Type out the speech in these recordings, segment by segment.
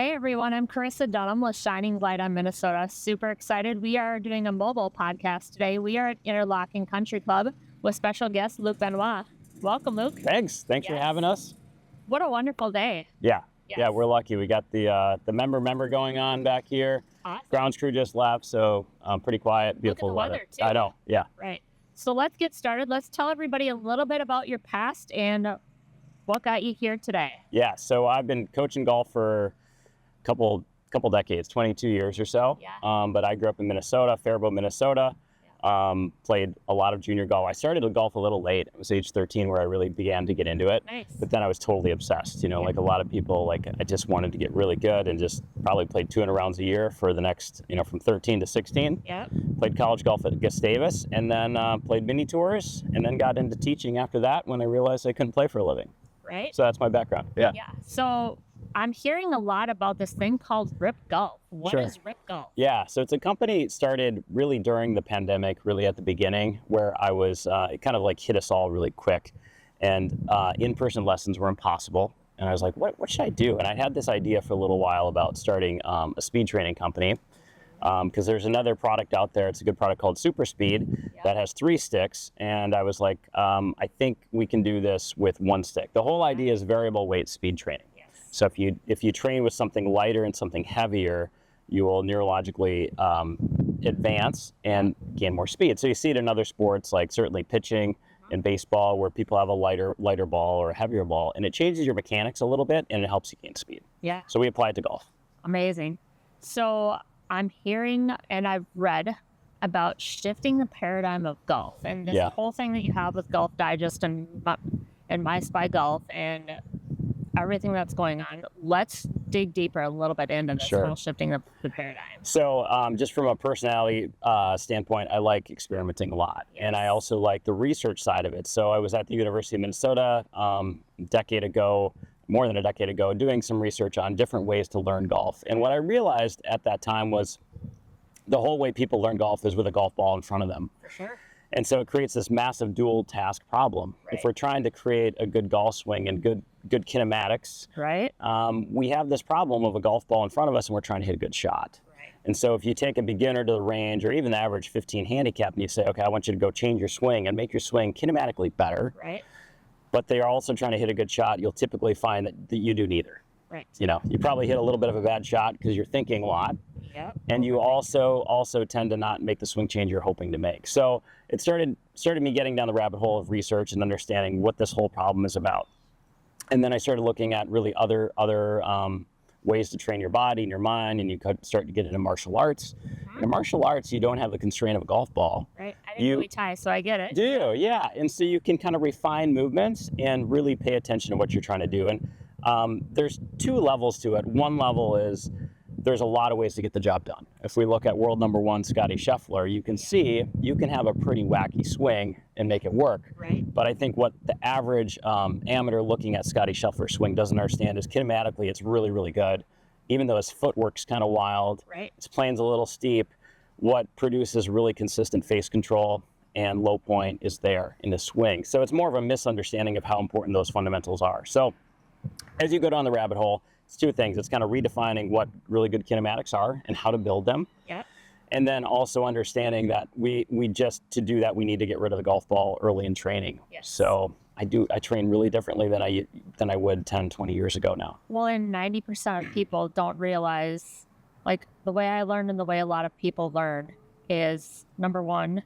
Hey everyone, I'm Karissa Dunham with Shining Light on Minnesota. Super excited. We are doing a mobile podcast today. We are at Interlachen Country Club with special guest Luke Benoit. Welcome, Luke. Thanks for having us. What a wonderful day. Yeah, Yes. yeah, we're lucky. We got the member going on back here. Awesome. Grounds crew just left, so pretty quiet, beautiful Look at the weather, too. I know, yeah. Right. So let's get started. Let's tell everybody a little bit about your past and what got you here today. Yeah, so I've been coaching golf for a couple decades, 22 years or so. Yeah. But I grew up in Minnesota, Fargo, Minnesota. Played a lot of junior golf. I started with golf a little late. It was age 13 where I really began to get into it. Nice. But then I was totally obsessed. Like a lot of people, like I just wanted to get really good and just probably played 200 rounds a year for the next, from 13 to 16. Yeah. Played college golf at Gustavus and then played mini tours and then got into teaching after that when I realized I couldn't play for a living. Right. So that's my background. Yeah. Yeah. So I'm hearing a lot about this thing called Ryp Golf. What Sure. is Ryp Golf? Yeah, so it's a company started really during the pandemic, really at the beginning, where I was, it kind of like hit us all really quick. And in-person lessons were impossible. And I was like, what should I do? And I had this idea for a little while about starting a speed training company. Because there's another product out there, it's a good product called Super Speed that has 3 sticks. And I was like, I think we can do this with 1 stick. The whole idea is variable weight speed training. So if you train with something lighter and something heavier, you will neurologically advance and gain more speed. So you see it in other sports, like certainly pitching and baseball, where people have a lighter ball or a heavier ball, and it changes your mechanics a little bit and it helps you gain speed. Yeah. So we apply it to golf. Amazing. So I'm hearing and I've read about shifting the paradigm of golf and this whole thing that you have with Golf Digest and My Spy Golf and everything that's going on. Let's dig deeper a little bit into this Sure. whole shifting the paradigm. So just from a personality standpoint, I like experimenting a lot. And I also like the research side of it. So I was at the University of Minnesota more than a decade ago, doing some research on different ways to learn golf. And what I realized at that time was the whole way people learn golf is with a golf ball in front of them. For sure. And so it creates this massive dual task problem. Right. If we're trying to create a good golf swing and good kinematics, Right. we have this problem of a golf ball in front of us and we're trying to hit a good shot. Right. And so if you take a beginner to the range or even the average 15 handicap and you say, okay, I want you to go change your swing and make your swing kinematically better, Right. but they are also trying to hit a good shot, you'll typically find that you do neither. Right. You probably hit a little bit of a bad shot because you're thinking a lot. Yep. And you also tend to not make the swing change you're hoping to make. So it started me getting down the rabbit hole of research and understanding what this whole problem is about. And then I started looking at really other ways to train your body and your mind, and you could start to get into martial arts. In martial arts, you don't have the constraint of a golf ball. Right. I didn't really tie, so I get it. Do you? Yeah. And so you can kind of refine movements and really pay attention to what you're trying to do. And there's 2 levels to it. One level is there's a lot of ways to get the job done. If we look at world number 1, Scotty Scheffler, you can see you can have a pretty wacky swing and make it work. Right. But I think what the average amateur looking at Scotty Scheffler's swing doesn't understand is kinematically it's really, really good. Even though his footwork's kind of wild, Right. his plane's a little steep, what produces really consistent face control and low point is there in the swing. So it's more of a misunderstanding of how important those fundamentals are. So as you go down the rabbit hole, it's 2 things. It's kind of redefining what really good kinematics are and how to build them. Yep. And then also understanding that we to do that, we need to get rid of the golf ball early in training. Yes. So I train really differently than I would 10, 20 years ago now. Well, and 90% of people don't realize, like the way I learned and the way a lot of people learn is, number 1,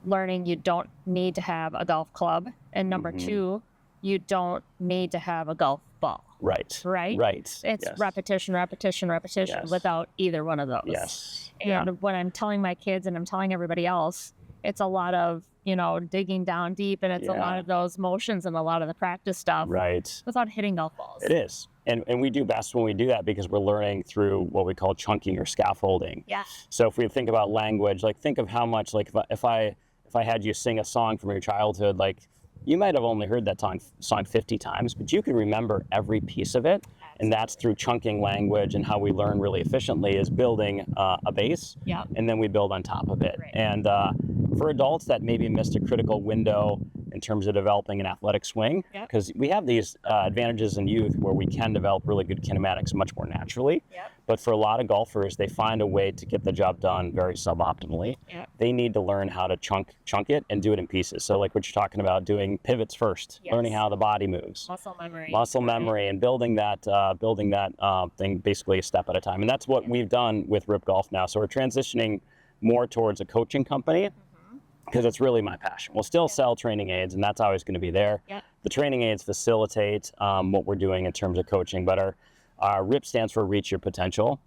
learning you don't need to have a golf club. And number 2, you don't need to have a golf ball. Right. Right? Right. It's repetition Yes. without either one of those. Yes. And when I'm telling my kids and I'm telling everybody else, it's a lot of, digging down deep, and it's a lot of those motions and a lot of the practice stuff. Right. Without hitting golf balls. It is. And we do best when we do that because we're learning through what we call chunking or scaffolding. Yeah. So if we think about language, like think of how much, like if I had you sing a song from your childhood, like you might have only heard that song 50 times, but you can remember every piece of it. And that's through chunking language, and how we learn really efficiently is building a base, and then we build on top of it. Right. And for adults that maybe missed a critical window in terms of developing an athletic swing, because we have these advantages in youth where we can develop really good kinematics much more naturally. But for a lot of golfers, they find a way to get the job done very suboptimally. They need to learn how to chunk it and do it in pieces. So like what you're talking about, doing pivots first, learning how the body moves, muscle memory, and building that thing basically a step at a time. And that's what we've done with Ryp Golf now. So we're transitioning more towards a coaching company, because it's really my passion. We'll still sell training aids, and that's always going to be there. The training aids facilitate what we're doing in terms of coaching, but our RYP stands for Reach Your Potential.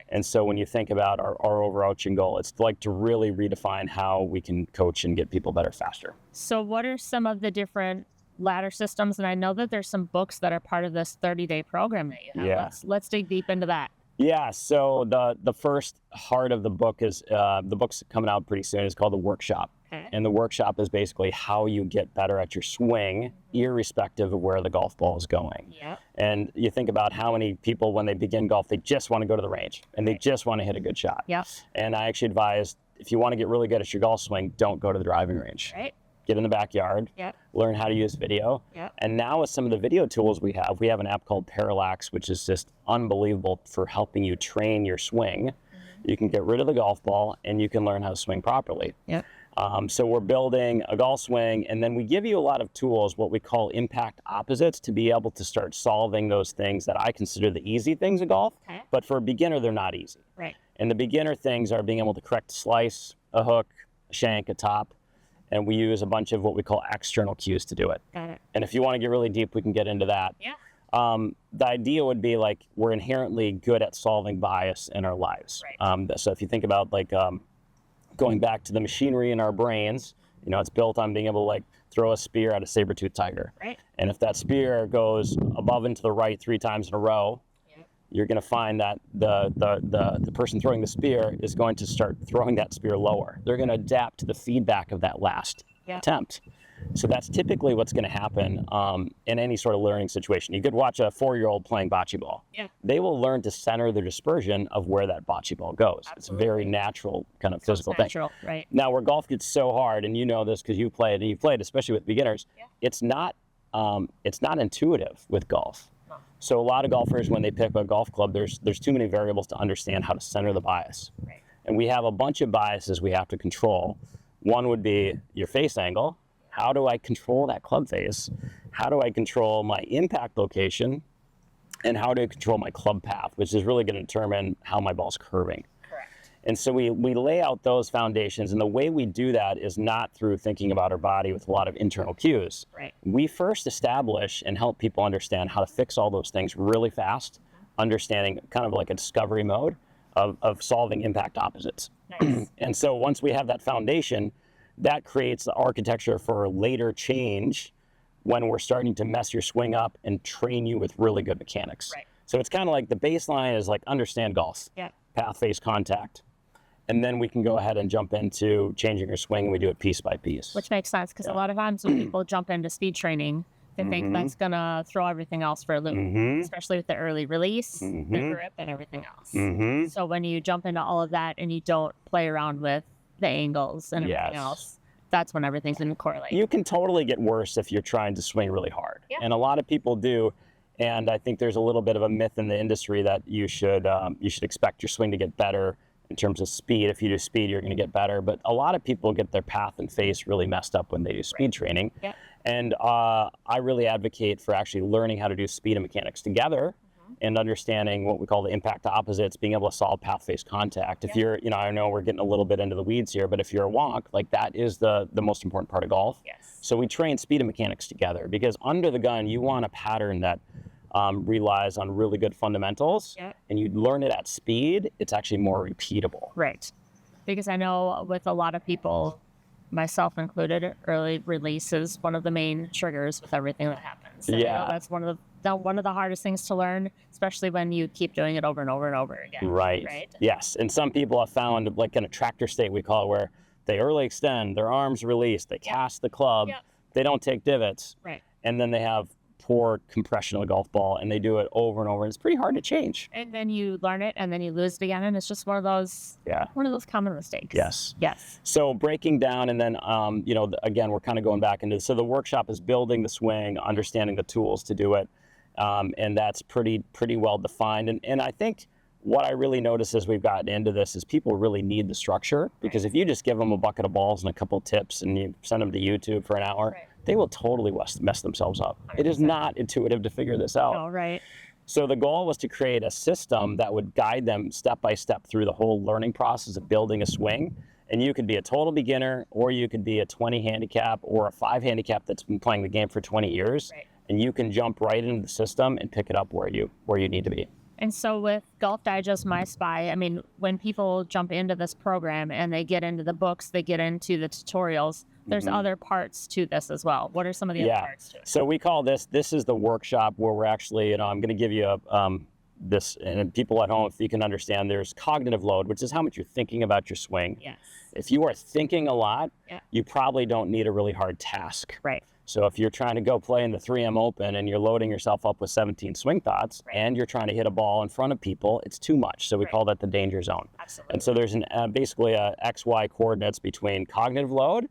And so when you think about our overarching goal, it's like to really redefine how we can coach and get people better faster. So what are some of the different ladder systems? And I know that there's some books that are part of this 30-day program that you have. Let's dig deep into that. Yeah, so the first heart of the book is, the book's coming out pretty soon, is called The Workshop. And the workshop is basically how you get better at your swing, irrespective of where the golf ball is going. And you think about how many people, when they begin golf, they just want to go to the range and they just want to hit a good shot. And I actually advise, if you want to get really good at your golf swing, don't go to the driving range. Get in the backyard, learn how to use video. And now with some of the video tools we have an app called Parallax, which is just unbelievable for helping you train your swing. You can get rid of the golf ball and you can learn how to swing properly. So we're building a golf swing, and then we give you a lot of tools, what we call impact opposites, to be able to start solving those things that I consider the easy things in golf. But for a beginner, they're not easy. And the beginner things are being able to correct a slice, a hook, a shank, a top. And we use a bunch of what we call external cues to do it. And if you want to get really deep, we can get into that. The idea would be like we're inherently good at solving bias in our lives. So if you think about like going back to the machinery in our brains, you know, it's built on being able to like throw a spear at a saber-toothed tiger. And if that spear goes above and to the right 3 times in a row, you're going to find that the person throwing the spear is going to start throwing that spear lower. They're going to adapt to the feedback of that last attempt. So that's typically what's going to happen in any sort of learning situation. You could watch a 4-year-old playing bocce ball. They will learn to center the dispersion of where that bocce ball goes. It's a very natural kind of physical thing. Now, where golf gets so hard, and you know this because you played, and you played especially with beginners, it's not intuitive with golf. So a lot of golfers, when they pick a golf club, there's too many variables to understand how to center the bias. And we have a bunch of biases we have to control. One would be your face angle. How do I control that club face? How do I control my impact location? And how do I control my club path, which is really going to determine how my ball's curving. And so we lay out those foundations, and the way we do that is not through thinking about our body with a lot of internal cues. We first establish and help people understand how to fix all those things really fast, understanding kind of like a discovery mode of solving impact opposites. And so once we have that foundation, that creates the architecture for later change when we're starting to mess your swing up and train you with really good mechanics. So it's kind of like the baseline is like understand golf, path, face, contact. And then we can go ahead and jump into changing your swing, and we do it piece by piece. Which makes sense, because a lot of times when people jump into speed training, they think that's going to throw everything else for a loop, especially with the early release, the grip, and everything else. So when you jump into all of that and you don't play around with the angles and everything else, that's when everything's going to correlate. You can totally get worse if you're trying to swing really hard. And a lot of people do. And I think there's a little bit of a myth in the industry that you should expect your swing to get better in terms of speed. If you do speed, you're going to get better. But a lot of people get their path and face really messed up when they do speed training. And I really advocate for actually learning how to do speed and mechanics together and understanding what we call the impact opposites, being able to solve path face contact. If you're, you know, I know we're getting a little bit into the weeds here, but if you're a wonk, like that is the most important part of golf. So we train speed and mechanics together, because under the gun, you want a pattern that relies on really good fundamentals, and you learn it at speed, it's actually more repeatable. Because I know with a lot of people, myself included, early release is one of the main triggers with everything that happens. And that's one of the hardest things to learn, especially when you keep doing it over and over and over again. Yes, and some people have found, like in a tractor state we call it, where they early extend, their arms release, they cast the club, they don't take divots, and then they have poor compression of a golf ball, and they do it over and over, and it's pretty hard to change. And then you learn it, and then you lose it again, and it's just one of those common mistakes. Yes. So breaking down, and then again, we're kind of going back into, so the workshop is building the swing, understanding the tools to do it, and that's pretty well defined. And I think what I really notice as we've gotten into this is people really need the structure, because if you just give them a bucket of balls and a couple of tips and you send them to YouTube for an hour, they will totally mess themselves up. 100%. It is not intuitive to figure this out. Oh, right. So the goal was to create a system that would guide them step by step through the whole learning process of building a swing. And you could be a total beginner, or you could be a 20 handicap or a 5 handicap that's been playing the game for 20 years. Right. And you can jump right into the system and pick it up where you need to be. And so with Golf Digest, My Spy, I mean, when people jump into this program and they get into the books, they get into the tutorials, there's other parts to this as well. What are some of the other parts to it? So we call this is the workshop where we're actually, I'm going to give you this, and people at home, if you can understand, there's cognitive load, which is how much you're thinking about your swing. Yes. If you are thinking a lot, you probably don't need a really hard task. Right. So if you're trying to go play in the 3M Open and you're loading yourself up with 17 swing thoughts and you're trying to hit a ball in front of people, it's too much. So we call that the danger zone. Absolutely. And so there's basically a XY coordinates between cognitive load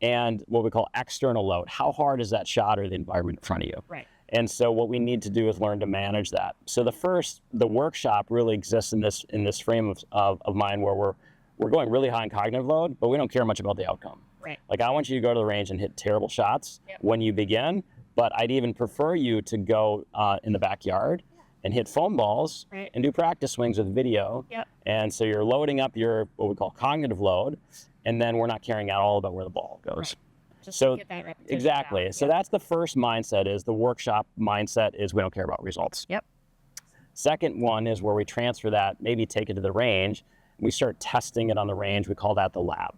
and what we call external load. How hard is that shot or the environment in front of you? Right. And so what we need to do is learn to manage that. So the workshop really exists in this frame of mind where we're going really high in cognitive load, but we don't care much about the outcome. Right. Like, I want you to go to the range and hit terrible shots when you begin, but I'd even prefer you to go in the backyard and hit foam balls and do practice swings with video. And so you're loading up your, what we call cognitive load, and then we're not caring at all about where the ball goes. Right. Just so to get that repetition exactly. down. So that's the first mindset, is the workshop mindset is we don't care about results. Second one is where we transfer that, maybe take it to the range. We start testing it on the range. We call that the lab.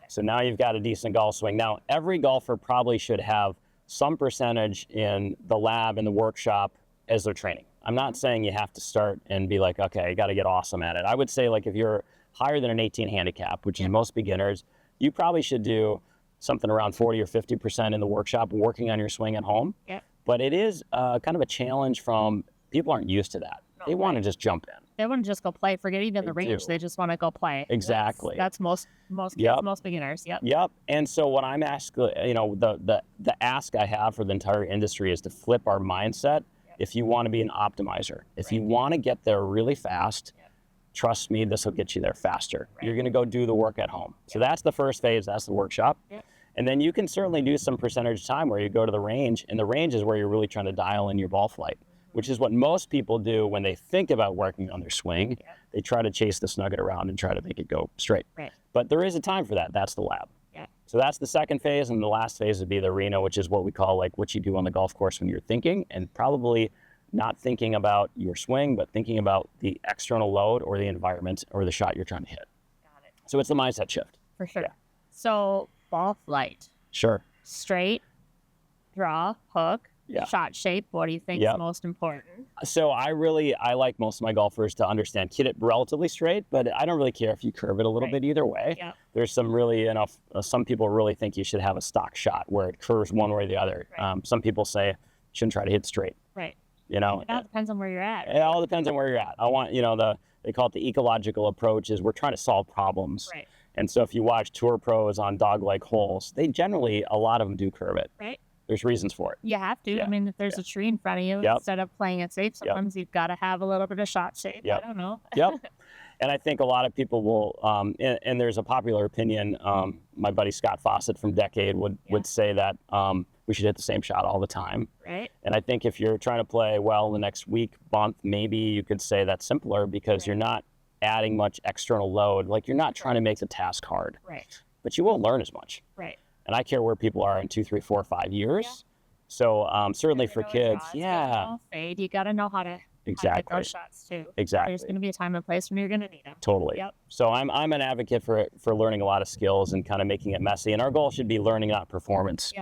So now you've got a decent golf swing. Now, every golfer probably should have some percentage in the lab and the workshop as their training. I'm not saying you have to start and be like, okay, you got to get awesome at it. I would say, like, if you're higher than an 18 handicap, which is most beginners, you probably should do something around 40 or 50% in the workshop, working on your swing at home. But it is kind of a challenge from people aren't used to that. They want to just jump in. They want to just go play. Forget even the range. They just want to go play. Exactly. That's most kids, most beginners. And so what I'm asking, the ask I have for the entire industry is to flip our mindset. If you want to be an optimizer, if you want to get there really fast, trust me, this will get you there faster. You're going to go do the work at home. So that's the first phase. That's the workshop. And then you can certainly do some percentage of time where you go to the range, and the range is where you're really trying to dial in your ball flight, which is what most people do when they think about working on their swing. They try to chase the nugget around and try to make it go straight. But there is a time for that. That's the lab. So that's the second phase, and the last phase would be the arena, which is what we call like what you do on the golf course when you're thinking, and probably not thinking about your swing, but thinking about the external load or the environment or the shot you're trying to hit. Got it. So it's the mindset shift. For sure. So ball flight. Sure. Straight, draw, hook, shot shape. What do you think is most important? So I like most of my golfers to understand, hit it relatively straight, but I don't really care if you curve it a little bit either way. There's some really, some people really think you should have a stock shot where it curves one way or the other. Some people say you shouldn't try to hit straight. It all depends on where you're at. It all depends on where you're at. I want, they call it the ecological approach, is we're trying to solve problems. And so if you watch tour pros on dog-leg holes, they generally, a lot of them do curve it. There's reasons for it. You have to. I mean, if there's a tree in front of you, instead of playing it safe, sometimes you've got to have a little bit of shot shape. I don't know. And I think a lot of people will, and there's a popular opinion, my buddy Scott Fawcett from Decade would say that we should hit the same shot all the time. And I think if you're trying to play well in the next week, month, maybe you could say that's simpler, because you're not adding much external load. Like, you're not trying to make the task hard. But you won't learn as much. And I care where people are in 2, 3, 4, 5 years. So certainly for kids, fade. You got to know how to hit those shots too. There's going to be a time and place when you're going to need them. So I'm an advocate for learning a lot of skills and kind of making it messy. And our goal should be learning, not performance.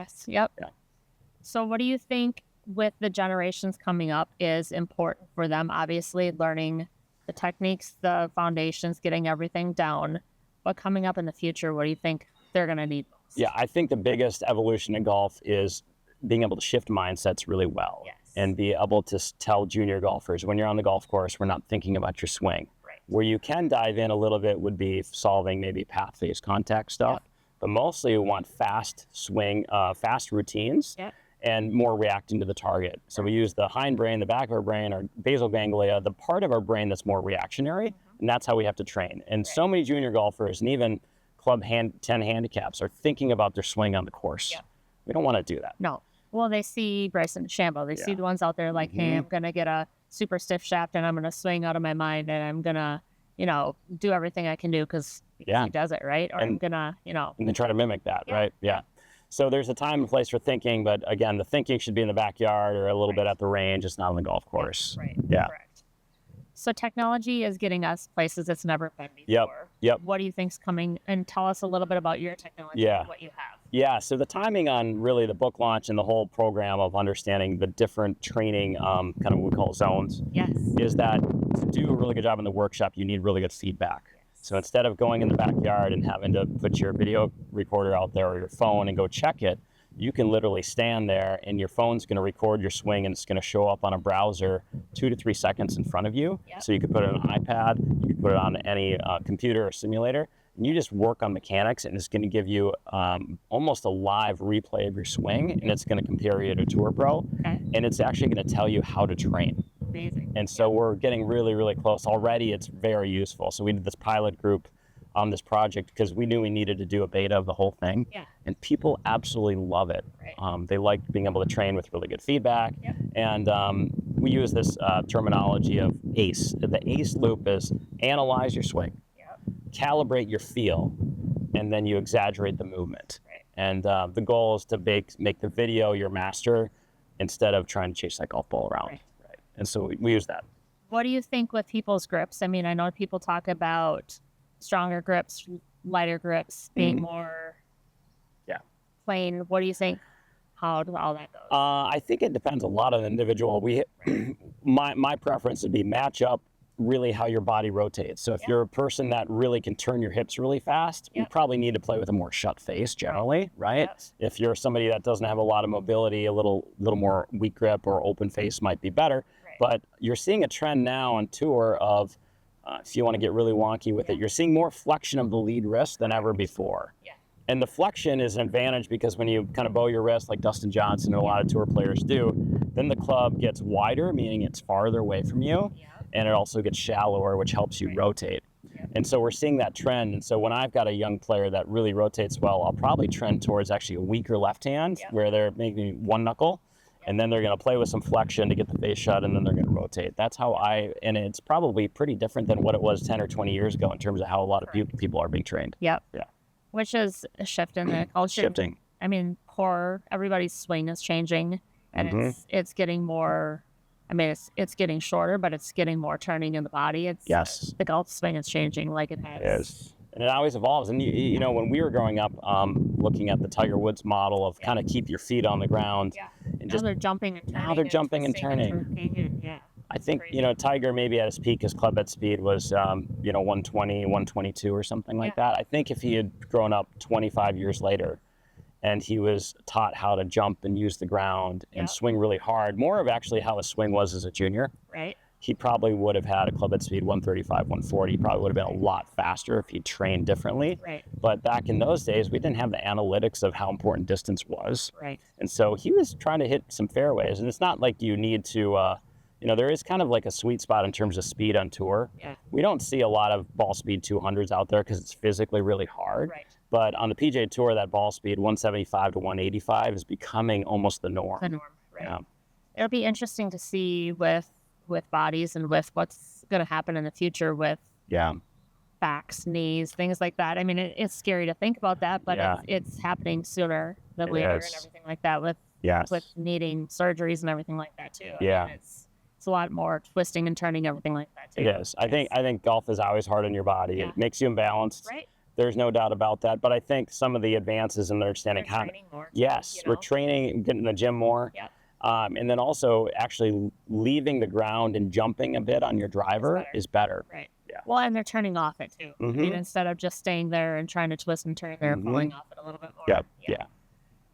So what do you think with the generations coming up is important for them? Obviously, learning the techniques, the foundations, getting everything down. But coming up in the future, what do you think they're going to need most? I think the biggest evolution in golf is being able to shift mindsets really well. Yes. And be able to tell junior golfers, when you're on the golf course, we're not thinking about your swing. Right. Where you can dive in a little bit would be solving maybe path phase contact stuff. Yep. But mostly we want fast swing, fast routines. Yep. And more reacting to the target. So we use the hindbrain, the back of our brain, our basal ganglia, the part of our brain that's more reactionary, and that's how we have to train. And so many junior golfers and even club 10 handicaps are thinking about their swing on the course. Yep. We don't want to do that. No. Well, they see Bryson DeChambeau. They see the ones out there like, hey, I'm going to get a super stiff shaft and I'm going to swing out of my mind and I'm going to, do everything I can do because he does it, right? Or I'm going to, And then try to mimic that, right? Yeah. So there's a time and place for thinking, but again, the thinking should be in the backyard or a little bit at the range. It's not on the golf course. Right. Yeah. Correct. So technology is getting us places it's never been before. Yep. What do you think's coming? And tell us a little bit about your technology and what you have. Yeah. So the timing on really the book launch and the whole program of understanding the different training, kind of what we call zones, is that to do a really good job in the workshop, you need really good feedback. So instead of going in the backyard and having to put your video recorder out there or your phone and go check it, you can literally stand there and your phone's going to record your swing and it's going to show up on a browser 2 to 3 seconds in front of you. So you could put it on an iPad, you could put it on any computer or simulator, and you just work on mechanics and it's going to give you almost a live replay of your swing, and it's going to compare you to a tour pro, and it's actually going to tell you how to train. Amazing. And so we're getting really, really close. Already it's very useful. So we did this pilot group on this project because we knew we needed to do a beta of the whole thing. And people absolutely love it. They like being able to train with really good feedback. And we use this terminology of ACE. The ACE loop is analyze your swing, calibrate your feel, and then you exaggerate the movement. And the goal is to make the video your master instead of trying to chase that golf ball around. And so we use that. What do you think with people's grips? I mean, I know people talk about stronger grips, lighter grips, being more plain. What do you think? How does all that go? I think it depends a lot on the individual. My preference would be match up really how your body rotates. So if you're a person that really can turn your hips really fast, you probably need to play with a more shut face generally, right? If you're somebody that doesn't have a lot of mobility, a little more weak grip or open face might be better. But you're seeing a trend now on tour of, if you want to get really wonky with it, you're seeing more flexion of the lead wrist than ever before. And the flexion is an advantage because when you kind of bow your wrist like Dustin Johnson and a lot of tour players do, then the club gets wider, meaning it's farther away from you, and it also gets shallower, which helps you rotate. And so we're seeing that trend. And so when I've got a young player that really rotates well, I'll probably trend towards actually a weaker left hand where they're making one knuckle. And then they're going to play with some flexion to get the face shut, and then they're going to rotate. That's how and it's probably pretty different than what it was 10 or 20 years ago in terms of how a lot of people are being trained. Which is a shift in the culture. Shifting. I mean, everybody's swing is changing, and it's getting more, I mean, it's getting shorter, but it's getting more turning in the body. The golf swing is changing like it has. It is. And it always evolves. And, you know, when we were growing up, looking at the Tiger Woods model of kind of keep your feet on the ground. And now they're jumping and turning. Now they're jumping and turning. I think, you know, Tiger maybe at his peak, his club head speed was, 120, 122 or something like that. I think if he had grown up 25 years later and he was taught how to jump and use the ground and swing really hard, more of actually how his swing was as a junior. He probably would have had a club head speed 135, 140. He probably would have been a lot faster if he trained differently. But back in those days, we didn't have the analytics of how important distance was. And so he was trying to hit some fairways. And it's not like you need to, there is kind of like a sweet spot in terms of speed on tour. We don't see a lot of ball speed 200s out there because it's physically really hard. But on the PGA Tour, that ball speed 175 to 185 is becoming almost the norm. It'll be interesting to see with bodies and with what's going to happen in the future with backs, knees, things like that. I mean, it's scary to think about that, but it's happening sooner than later and everything like that with needing surgeries and everything like that too. I mean, it's a lot more twisting and turning, everything like that too. It is. I think golf is always hard on your body. It makes you imbalanced. There's no doubt about that. But I think some of the advances in understanding how we're training, getting in the gym more. And then also actually leaving the ground and jumping a bit on your driver is better. Well, and they're turning off it too. I mean, instead of just staying there and trying to twist and turn, they're pulling off it a little bit more.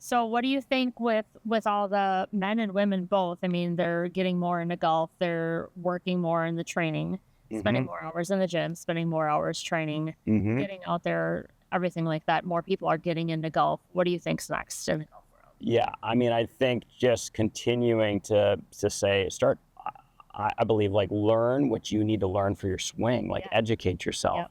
So what do you think with all the men and women both? I mean, they're getting more into golf. They're working more in the training, spending more hours in the gym, spending more hours training, getting out there, everything like that. More people are getting into golf. What do you think's next in the golf world? Yeah, I mean, I think just continuing to say, I believe, like, learn what you need to learn for your swing, like educate yourself.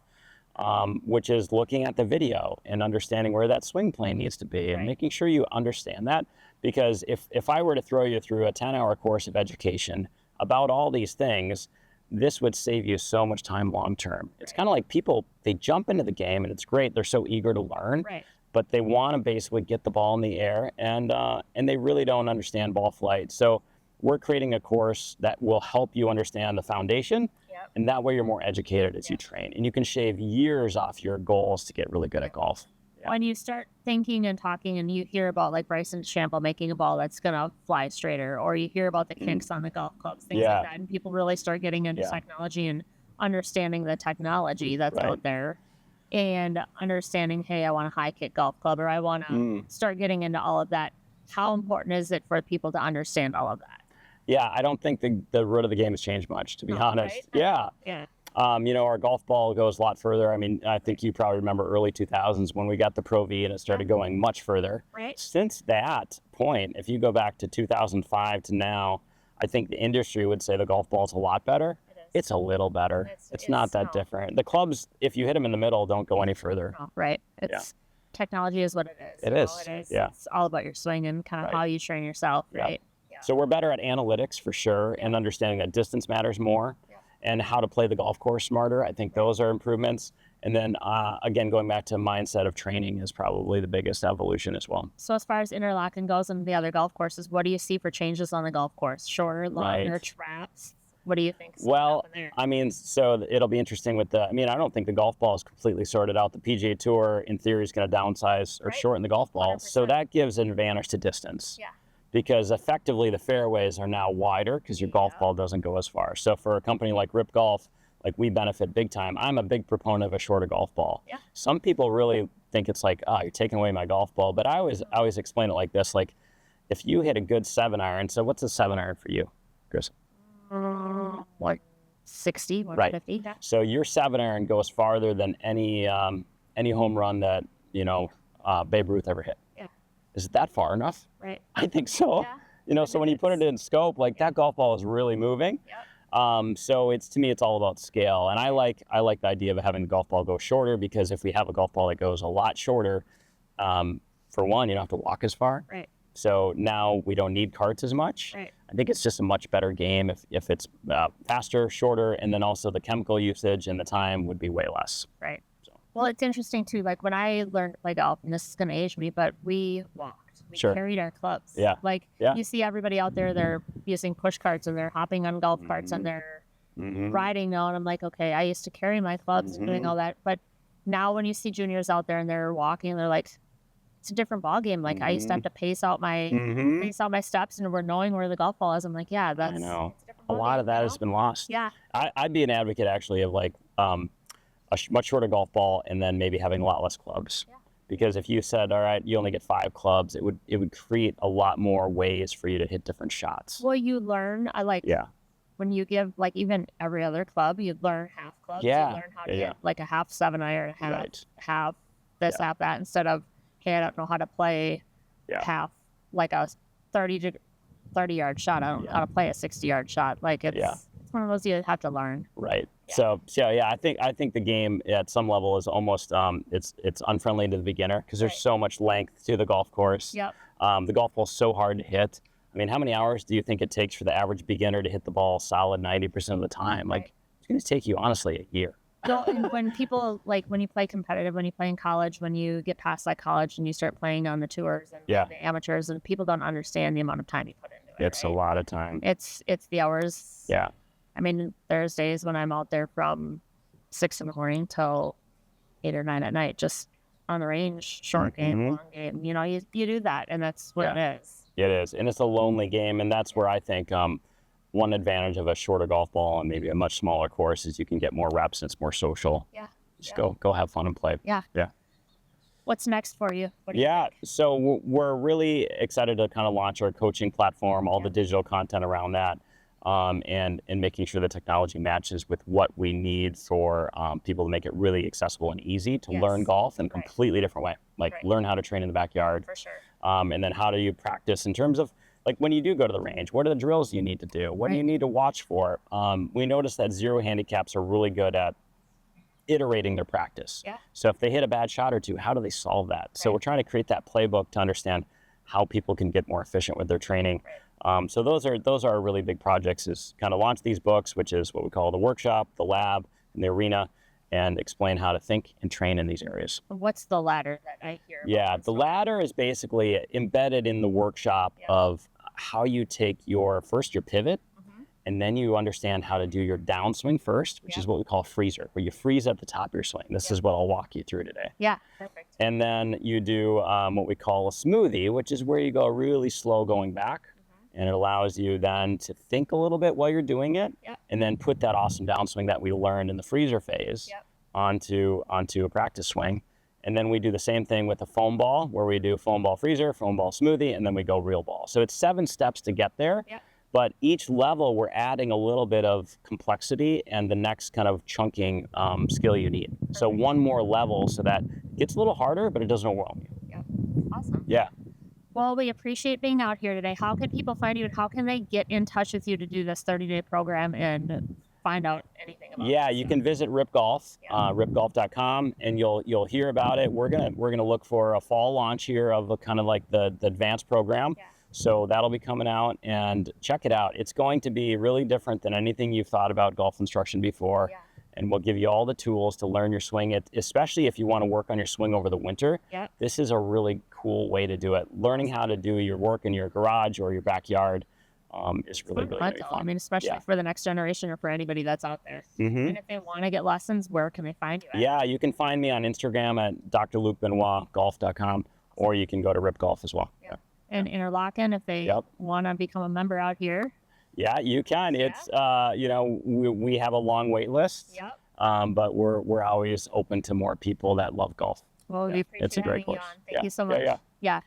Which is looking at the video and understanding where that swing plane needs to be and making sure you understand that. Because if I were to throw you through a 10-hour course of education about all these things, this would save you so much time long term. It's kind of like people, they jump into the game and it's great. They're so eager to learn, but they want to basically get the ball in the air and they really don't understand ball flight. So we're creating a course that will help you understand the foundation. And that way you're more educated as you train. And you can shave years off your goals to get really good at golf. When you start thinking and talking and you hear about like Bryson DeChambeau making a ball that's going to fly straighter, or you hear about the kicks on the golf clubs, things like that, and people really start getting into technology and understanding the technology that's out there and understanding, hey, I want a high kick golf club, or I want to start getting into all of that. How important is it for people to understand all of that? Yeah, I don't think the root of the game has changed much, to be honest. Yeah. You know, our golf ball goes a lot further. I mean, I think you probably remember early 2000s when we got the Pro V and it started going much further. Since that point, if you go back to 2005 to now, I think the industry would say the golf ball's a lot better. It's a little better. It's not that different. The clubs, if you hit them in the middle, don't go any further. Technology is what it is. It is. Yeah. It's all about your swing and kind of how you train yourself, right? So we're better at analytics for sure, and understanding that distance matters more, and how to play the golf course smarter. I think those are improvements. And then again, going back to mindset of training is probably the biggest evolution as well. So as far as Interlachen goes and the other golf courses, what do you see for changes on the golf course? Shorter, longer traps? What do you think? Well, I mean, so it'll be interesting with I mean, I don't think the golf ball is completely sorted out. The PGA Tour, in theory, is going to downsize or shorten the golf ball. 100%. So that gives an advantage to distance. Because effectively the fairways are now wider because your golf ball doesn't go as far. So for a company like Ryp Golf, like, we benefit big time. I'm a big proponent of a shorter golf ball. Some people really think it's like, oh, you're taking away my golf ball. But I always explain it like this: like, if you hit a good 7-iron, so what's a 7-iron for you, Chris? Like 60, 150. Right. So your 7-iron goes farther than any home run that, you know, Babe Ruth ever hit. Is it that far enough? Right. I think so. You know, so when you put it in scope, like, that golf ball is really moving. So to me, it's all about scale. And I like the idea of having the golf ball go shorter, because if we have a golf ball that goes a lot shorter, for one, you don't have to walk as far. So now we don't need carts as much. I think it's just a much better game if it's faster, shorter, and then also the chemical usage and the time would be way less. Well, it's interesting too. Like, when I learned to play golf, and this is going to age me, but we walked. We carried our clubs. You see everybody out there, they're using push carts and they're hopping on golf carts and they're riding now. And I'm like, okay, I used to carry my clubs and doing all that. But now when you see juniors out there and they're walking, they're like, it's a different ball game. Like, I used to have to pace out my steps, and we're knowing where the golf ball is. I'm like, yeah, that's. I know. A lot of that has been lost. I'd be an advocate actually of, like, a much shorter golf ball, and then maybe having a lot less clubs. Because if you said, all right, you only get 5 clubs, it would create a lot more ways for you to hit different shots. Well, you learn, when you give, like, even every other club, you learn half clubs. You learn how to hit, like, a half 7-iron, half this, half that, instead of, hey, I don't know how to play half, like, a 30-yard shot. I don't know how to play a 60-yard shot. Like, it's one of those you have to learn. So I think the game at some level is almost it's unfriendly to the beginner, because there's so much length to the golf course. The golf ball's so hard to hit. I mean, how many hours do you think it takes for the average beginner to hit the ball solid 90% of the time? Like, it's going to take you, honestly, a year. So, and when people, like, when you play competitive, when you play in college, when you get past, like, college and you start playing on the tours and the amateurs, and people don't understand the amount of time you put into it. It's a lot of time. It's the hours. I mean, there's days when I'm out there from 6 in the morning till 8 or 9 at night, just on the range, short game, long game. You know, you do that, and that's what it is. It is, and it's a lonely game, and that's where I think one advantage of a shorter golf ball and maybe a much smaller course is you can get more reps and it's more social. Just go have fun and play. What's next for you? What do you Yeah, think? so we're really excited to kind of launch our coaching platform, all the digital content around that, and making sure the technology matches with what we need for people to make it really accessible and easy to learn golf in a completely different way. Like learn how to train in the backyard, For sure. and then how do you practice in terms of like when you do go to the range, what are the drills you need to do? What do you need to watch for? We noticed that zero handicaps are really good at iterating their practice. Yeah. So if they hit a bad shot or two, how do they solve that? So we're trying to create that playbook to understand how people can get more efficient with their training. So those are really big projects, is kind of launch these books, which is what we call the workshop, the lab, and the arena, and explain how to think and train in these areas. What's the ladder that I hear about? Yeah, the ladder is basically embedded in the workshop of how you take your pivot, and then you understand how to do your downswing first, which is what we call a freezer, where you freeze at the top of your swing. This is what I'll walk you through today. Yeah, perfect. And then you do what we call a smoothie, which is where you go really slow going back. And it allows you then to think a little bit while you're doing it, and then put that awesome downswing that we learned in the freezer phase onto a practice swing. And then we do the same thing with a foam ball, where we do foam ball freezer, foam ball smoothie, and then we go real ball. So it's 7 steps to get there. But each level, we're adding a little bit of complexity and the next kind of chunking skill you need. So one more level, so that it gets a little harder, but it doesn't overwhelm you. Yeah. Awesome. Yeah. Well, we appreciate being out here today. How can people find you, and how can they get in touch with you to do this 30-day program and find out anything about it? You can visit Ryp Golf, rypgolf.com, and you'll hear about it. We're gonna look for a fall launch here of a kind of like the advanced program. So that'll be coming out, and check it out. It's going to be really different than anything you've thought about golf instruction before. And we'll give you all the tools to learn your swing, especially if you want to work on your swing over the winter. This is a really cool way to do it. Learning how to do your work in your garage or your backyard is really fun. I mean, especially for the next generation or for anybody that's out there. And if they want to get lessons, where can they find you at? Yeah, you can find me on Instagram at drlukebenoitgolf.com, or you can go to Ryp Golf as well. And Interlachen, if they want to become a member out here. Yeah, you can. It's we have a long wait list. But we're always open to more people that love golf. Well, we appreciate it's a great having you course. on. Thank you so much. Yeah.